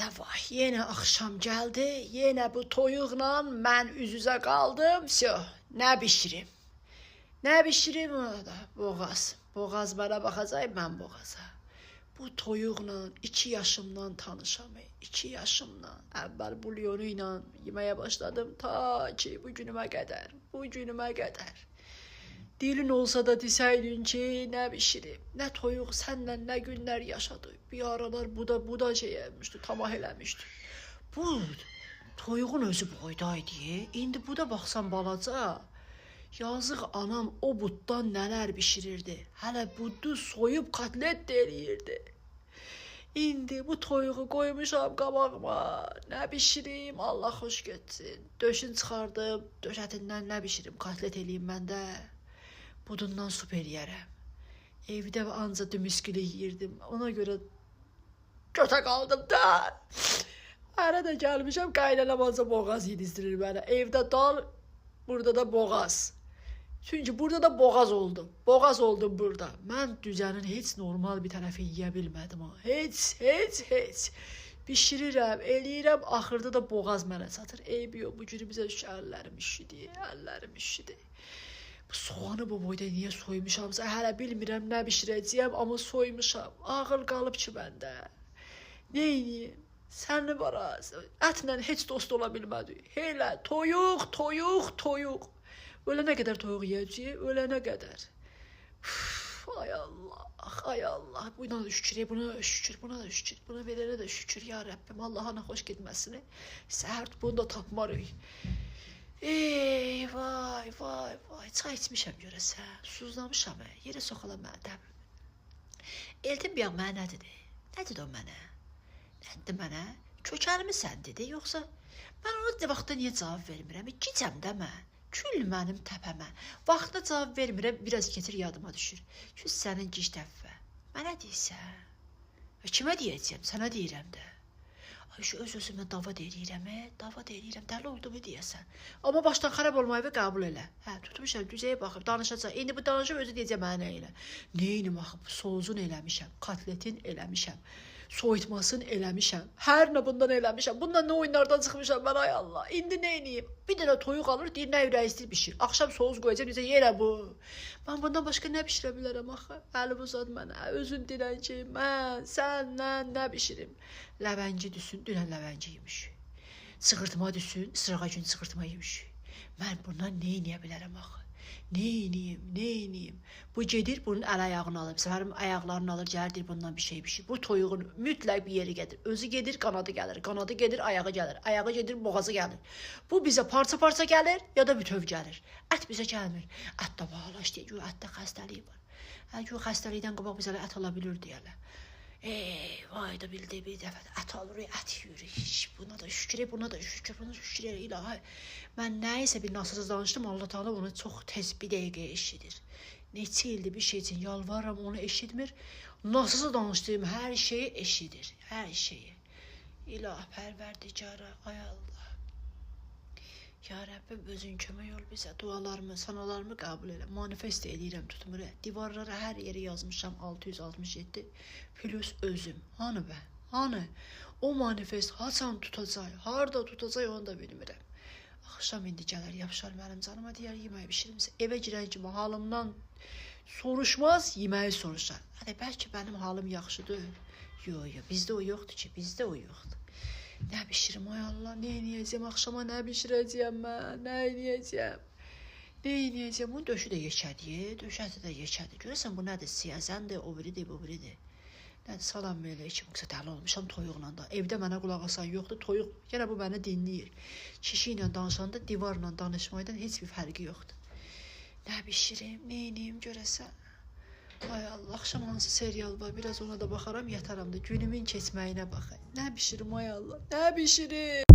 də vay, yenə axşam gəldi, yenə bu toyuqla mən üz-üzə qaldım. Nə bişirim? Nə bişirim orada? Boğaz. Boğaz mənə baxacaq, mən boğaza. Bu toyuqla 2 yaşımdan tanışam. 2 yaşımdan. Əvvəl bulyonu ilə yeməyə başladım ta ki bu günümə qədər. Bu günümə qədər. Dilin olsa da desəydin ki, nə bişirib, nə toyuq sənlə nə günlər yaşadı. Bir aralar bu da şey eləmişdi, tamah eləmişdi. Bu toyuğun özü boydaydı. İndi bu da baxsan balaca. Yazıq anam o buddan nələr bişirirdi. Hələ budu soyub kotlet də eləyirdi. İndi bu toyuğu qoymuşam qabağıma. Nə bişirim, Allah xoş getsin. Döşün çıxardım, döş ətindən nə bişirim, kotlet eləyim mən də. Budundan sup eləyərəm. Evdə anca dümüskülü yeyirdim. Ona görə kötə qaldım da. Hərə də gəlmişəm, qaynanam anca boğaz yedizdirir mənə. Evdə dal, burada da boğaz. Çünki burada da boğaz oldum. Boğaz oldum burada. Mən düzənin heç normal bir tərəfi yeyə bilmədim. Heç. Bişirirəm, eləyirəm, axırda da boğaz mənə çatır. Eybi yox, bu günü bizə əllərim üşüdü. Bu soğanı bu boyda niyə soymuşamsa, hələ bilmirəm nə bişirəcəyəm, amma soymuşam. Ağıl qalıb ki məndə. Neyiniyim? Sənli varaz. Ətlə heç dost ola bilmədik. Elə toyuq. Ölənə qədər toyuq yiyəcəyik, ölənə qədər. Ay Allah. Buna da şükür, buna da şükür. Buna verənə də şükür, ya Rəbbim. Allah'ına xoş getməsini. Səhər bunu da tapmarıq. Ey, vay. Çay içmişəm görəsə, suzlamışam, yerə soxala mədə. Eltim bir mənə nə dedi? Nə dedi o mənə? Nə dedi mənə? Kökəlmisən dedi, yoxsa mən ona vaxtda niyə cavab vermirəm? Gicəm də mən, kül mənim təpəmə. Vaxtda cavab vermirəm, biraz getir yadıma düşür. Küs sənin gic təffə. Mənə deyirsən? Kimə deyəcəm? Sənə deyirəm də. Ay şu öz-özümə dava deyirəm, dəli olduğumu deyəsən. Amma başdan xarab olmayı qəbul elə. Tutmuşam, düzəyə baxıb, danışacaq. İndi bu danışıb özü deyəcəm mənə elə. Neyini baxıb, sozun eləmişəm, kotletin eləmişəm, soyutmasını eləmişəm, hər nə bundan eləmişəm. Bundan nə oyunlardan çıxmışam mən, ay Allah. İndi neyniyim? Bir dənə toyuq alır, deyir, nə ürək istəyir bişir. Axşam soğuz qoyacaq, deyəcək, yenə bu. Mən bundan başqa nə bişirə bilərəm axı? Əlim uzad mənə, özün deyirən ki, mən səndən nə bişirim? Ləvənci düşsün, dünən ləvənci yemiş. Sığırtıma düşsün, sırağa gün sığırtıma yemiş. Mən bundan nə eləyə bilərəm axı? Neyniyim? Bu gedir, bunun əl-ayağını alır. Səfərim ayaqlarını alır, gəlir, bundan bir şey bişir. Bu toyuğun mütləq bir yeri gedir. Özü gedir, qanadı gəlir. Qanadı gedir, ayağı gəlir. Ayağı gedir, boğazı gəlir. Bu bizə parça-parça gəlir, ya da bütöv gəlir. Ət bizə gəlmir. Ət də bağlaş deyək, ətdə xəstəliyi var. Xəstəlikdən qabaq bizə ət ala bilir deyərlər. Vay da bildi bir dəfə ət alırıq, ət yürüyük. Buna da şükür ilahi. Mən nəyisə bir nasılsız danışdım, Allah Teala onu çox tez bir dəqiqə eşidir. Neçə ildir bir şey üçün yalvarıram, onu eşitmir. Nasılsız danışdığım hər şeyi eşidir, hər şeyi. İlah pərverdicara, ay Allah. Ya Rəbbim özün kömək ol bizə, dualarımı, sanalarımı qəbul elə. Manifest edirəm, tutmur. Divarlara hər yeri yazmışam 667 plus özüm. Hanı bə? Hanı? O manifest haçan tutacaq, harda tutacaq onu da bilmirəm. Axşam indi gələr, yapışar mənim canıma, deyər yeməyi bişirimsə. Evə girən kimi halımdan soruşmaz, yeməyi soruşar. Hələ bəlkə mənim halım yaxşıdır. Yox, bizdə o yoxdur ki, bizdə o yoxdur. Nə bişirim, ay Allah, nə eləyəcəm, axşama nə bişirəcəyəm mən, nə eləyəcəm? Bunun döşü də yekədir, döşəti də yekədir. Görəsən, bu nədir, siyəzəndir, o biridir, bu biridir. Nədir, salam belə içim, qısa dəli olmuşam toyuqla da. Evdə mənə qulaq asan yoxdur, toyuq, yenə bu məni dinləyir. Kişi ilə danışanda divarla danışmaydan heç bir fərqi yoxdur. Nə bişirim, nə eləyim, görəsən? Ay Allah, axşam hansı serial var, biraz ona da baxaram, yataram da, günümün keçməyinə baxayım. Nə bişirim, ay Allah, nə bişirim?